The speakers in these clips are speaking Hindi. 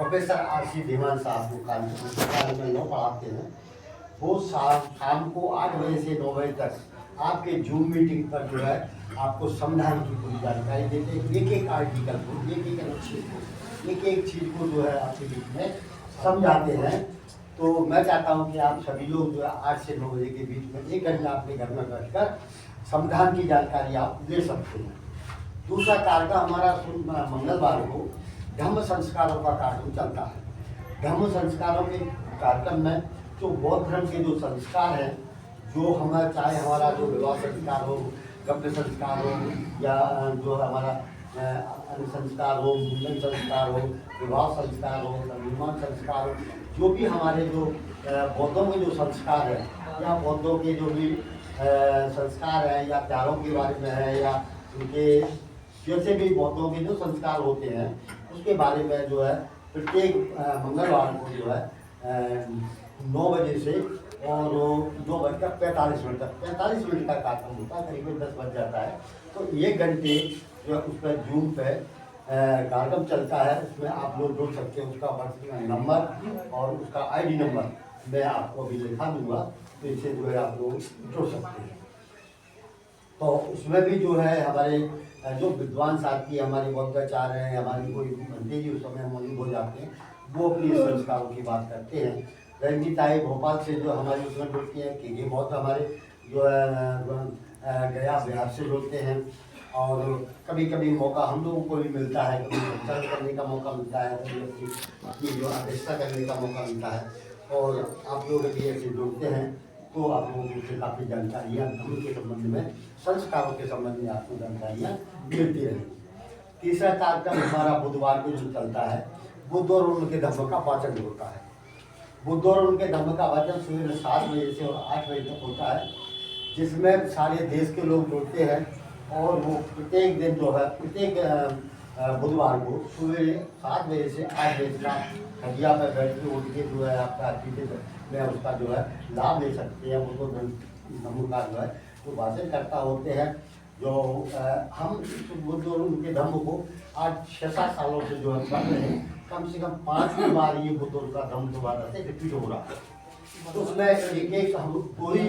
Professor RC. धीमान साहब को कानपुर में लो पढ़ाते हैं। वो शाम को 8 बजे से 9 बजे तक आपके जूम मीटिंग पर जो है आपको संविधान की पूरी जानकारी देते हैं। एक एक आर्टिकल को, एक एक अनुच्छेद को, एक एक चीज़ को जो है आपके बीच में समझाते हैं। तो मैं चाहता हूं कि आप सभी लोग जो है 8 से 9 बजे के बीच में 1 घंटा अपने घर में बैठकर संविधान की जानकारी आप ले सकते हैं। दूसरा कार्यक्रम हमारा मंगलवार को धम्म संस्कारों का कार्यक्रम चलता है। धम्म संस्कारों के कार्यक्रम में जो बौद्ध धर्म के जो संस्कार हैं, जो हमारा चाहे हमारा जो विवाह संस्कार हो, गव्य संस्कार हो, या जो हमारा अन्य संस्कार हो, मुंडन संस्कार हो, विवाह संस्कार हो, निर्माण संस्कार हो, जो भी हमारे जो बौद्धों के जो संस्कार है, या बौद्धों के जो भी संस्कार है, या त्योहारों के बारे में है, या उनके जैसे भी बौद्धों के जो संस्कार होते हैं उसके बारे में जो है प्रत्येक मंगलवार को जो है 9 बजे से और 9:45 तक 45 मिनट का कार्यक्रम होता है, करीबन 10 बज जाता है। तो 1 घंटे जो है उस पर जूम पे कार्यक्रम चलता है। उसमें आप लोग जुड़ सकते हैं। उसका पर्सनल नंबर और उसका आईडी नंबर मैं आपको अभी लिखा दूंगा, तो इससे जो है आप लोग जुड़ सकते हैं। तो उसमें भी जो है हमारे जो विद्वान साथी हमारे बौद्धाचार्य हैं, हमारी कोई मंत्री जी उस समय मौजूद हो जाते हैं, वो अपनी संस्कारों की बात करते हैं। रंजीताई भोपाल से जो हमारी उसमें जुड़ती हैं, कि बहुत हमारे जो है गया बिहार से जुड़ते हैं। और कभी कभी मौका हम लोगों को भी मिलता है, कभी संचालन करने का मौका मिलता है, कभी अपनी जो अध्यक्षता करने का मौका मिलता है। और आप लोग भी ऐसे जुड़ते हैं तो आप लोगों से काफ़ी जानकारियाँ धर्म के संबंध में, संस्कारों के संबंध में आपको जानकारियाँ मिलती रहेंगी। तीसरा कार्यक्रम हमारा बुधवार को जो चलता है, बुद्ध और उनके धर्म का वाचन होता है। बुद्ध और उनके धर्म का वाचन सुबह 7 बजे से और 8 बजे तक होता है, जिसमें सारे देश के लोग जुड़ते हैं। और वो प्रत्येक दिन जो है प्रत्येक बुधवार को सुबह 7 बजे से 8 बजे तक हजिया पर बैठ के उठ के जो है आपका में उसका जो है लाभ ले सकते हैं। वो तो धर्म का जो है तो भाषण करता होते हैं। जो हम बुद्ध और उनके धर्म को आज 6-7 सालों से जो है पढ़ रहे हैं। कम से कम 5वीं बार ये बुद्ध और उनका धर्म दोबारा से रिपीट हो रहा है। तो उसमें एक हम 2 ही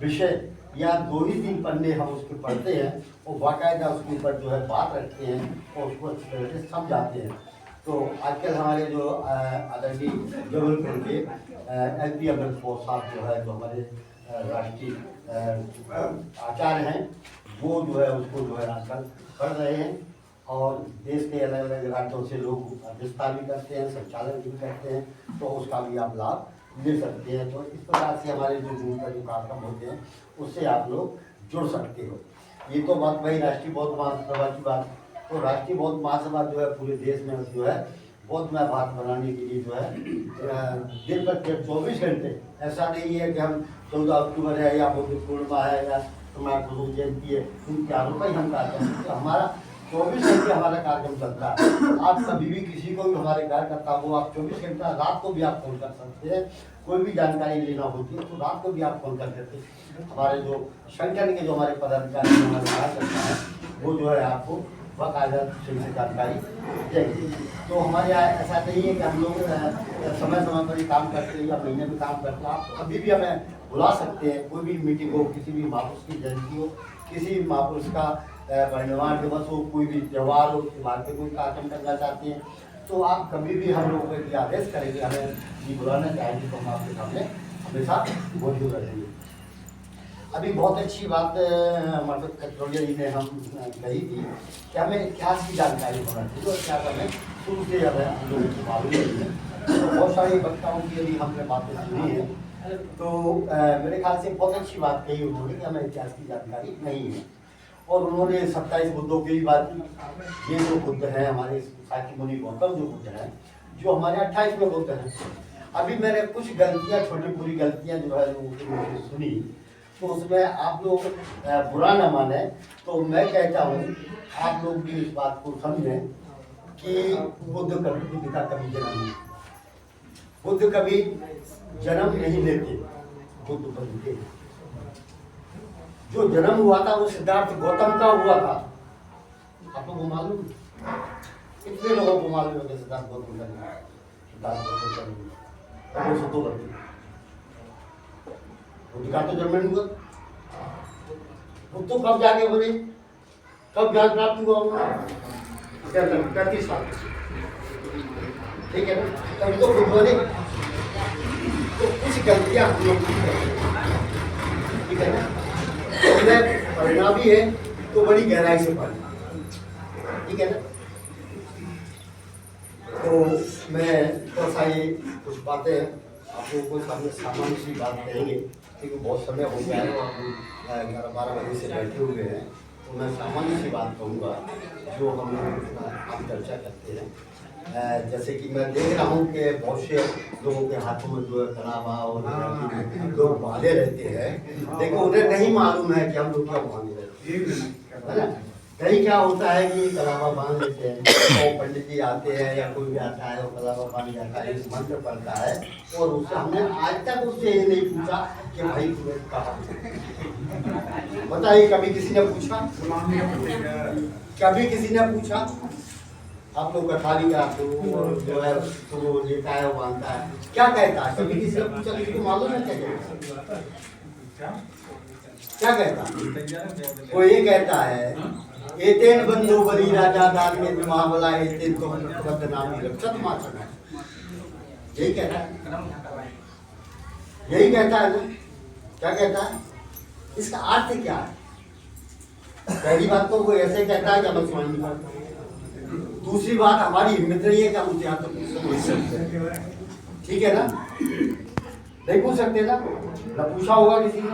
विषय या 2 ही 3 पन्ने हम उसके पढ़ते हैं और बाकायदा उसके ऊपर जो है बात रखते हैं और उसको अच्छी तरह से समझाते हैं। तो आजकल हमारे जो आदरणीय जबलपुर के LP अमृत साहब जो है, जो हमारे राष्ट्रीय आचार्य हैं, वो जो है उसको जो है आजकल पढ़ रहे हैं। और देश के अलग अलग राज्यों से लोग विस्तार भी करते हैं, संचालन भी करते हैं, तो उसका भी आप लाभ ले सकते हैं। तो इस प्रकार से हमारे जो जून का जो कार्यक्रम होते हैं उससे आप लोग जुड़ सकते हो। ये तो बात भाई राष्ट्रीय बौद्ध महासभा की बात। तो राष्ट्रीय बौद्ध महासभा जो है पूरे देश में जो है बौद्धमय भारत बनाने के लिए जो है दिन भर 24 घंटे, ऐसा नहीं है कि हम 14 अक्टूबर है या बुद्ध पूर्णिमा है या हमारा गुरु जयंती है, उन त्योहारों का ही हम कार्यक्रम, तो हमारा 24 घंटे हमारा कार्यक्रम चलता है। आप कभी भी किसी को भी हमारे कार्यकर्ता को आप 24 घंटा रात को भी आप फोन कर सकते हैं। कोई भी जानकारी लेना होती है तो रात को भी आप फोन कर सकते हैं। हमारे जो संगठन के जो हमारे पदाधिकारी हमारे कार्यकर्ता हैं, वो जो है आपको बाकायदा से जानकारी देंगे। तो हमारे यहाँ ऐसा नहीं है कि हम लोग समय समय पर ही काम करते हैं या महीने में काम करते हैं। आप कभी भी हमें बुला सकते हैं। कोई भी मीटिंग हो, किसी भी महापुरुष की जयंती हो, किसी भी महापुरुष का परिनिर्वाण दिवस हो, कोई भी त्यौहार हो, त्यौहार पे कोई कार्यक्रम करना चाहते हैं, तो आप कभी भी हम लोगों को ये आदेश करेंगे, हमें ये बुलाना चाहेंगे, तो हम आपके सामने हमेशा मौजूद रहेंगे। अभी बहुत अच्छी बात मतलब कटोरिया जी ने हम कही थी कि हमें इतिहास की जानकारी होना चाहिए। तो इतिहास हमें शुरू से हम लोगों को मालूम नहीं है। तो बहुत सारे वक्ताओं की यदि हमने बातें सुनी है, तो मेरे ख्याल से बहुत अच्छी बात कही उन्होंने कि हमें इतिहास की जानकारी नहीं है। और उन्होंने 27 बुद्धों की बात की। ये जो बुद्ध हैं हमारे साकी मुनि गौतम जो बुद्ध हैं, जो हमारे 28वें बुद्ध हैं। अभी मैंने कुछ गलतियाँ, छोटी पूरी गलतियाँ जो है वो सुनी, तो उसमें आप लोग बुरा न माने। तो मैं कहता हूँ आप लोग भी इस बात को समझें कि बुद्ध कभी का कभी जन्म नहीं, बुद्ध कभी जन्म नहीं लेते, बुद्ध बनते। जो जन्म हुआ था वो सिद्धार्थ गौतम का हुआ था। आप लोगों को मालूम, कितने लोगों को मालूम है सिद्धार्थ गौतम का? तो जन्म हुआ तो कब जाके बने, कब ज्ञान प्राप्त हुआ होगा? 35 साल, ठीक है ना? तभी तो खुद बने। तो कुछ गलतियां हम लोग की हैं, ठीक है ना? तो पढ़ना भी है तो बड़ी गहराई से पढ़ना, ठीक है ना? तो मैं थोड़ा सा ये कुछ बातें आप लोगों को सामने सामान्य सी बात करेंगे, क्योंकि बहुत समय हो गया है, आप 11-12 बजे से बैठे हुए हैं, तो मैं सामान्य सी बात कहूँगा जो हम लोग आप चर्चा करते हैं। जैसे कि मैं देख रहा हूँ कि बहुत से लोगों के हाथों में जो है कलावा और लोग बांधे रहते हैं। देखो उन्हें नहीं मालूम है कि हम लोग क्या बांधे रहते हैं, है ना? कहीं क्या होता है कि कलावा बांध लेते हैं, तो पंडित जी आते हैं या कोई भी आता है, वो कलावा बांध जाता है, इस मंत्र पढ़ता है, और उससे हमने आज तक उससे ये नहीं पूछा कि भाई तुम्हें कहा, बताइए कभी किसी ने पूछा? कभी किसी ने पूछा? आप लोग का थाली का तो जो है तो वो लेता है, वो बांधता है, क्या कहता है? कभी किसी ने पूछा? किसी को मालूम है क्या कहता? क्या कहता? वो ये कहता है एतेन बंधु बली राजा दान में महाबला एतेन तो बदनामी रक्षत माचना, यही कहता है, यही कहता है ना? क्या कहता है? इसका अर्थ क्या है? पहली बात तो वो ऐसे कहता है कि हम समझ नहीं पाते, दूसरी बात हमारी हिम्मत नहीं है कि हम उससे तो पूछ सकते, ठीक है ना? नहीं पूछ सकते ना पूछा होगा किसी ने?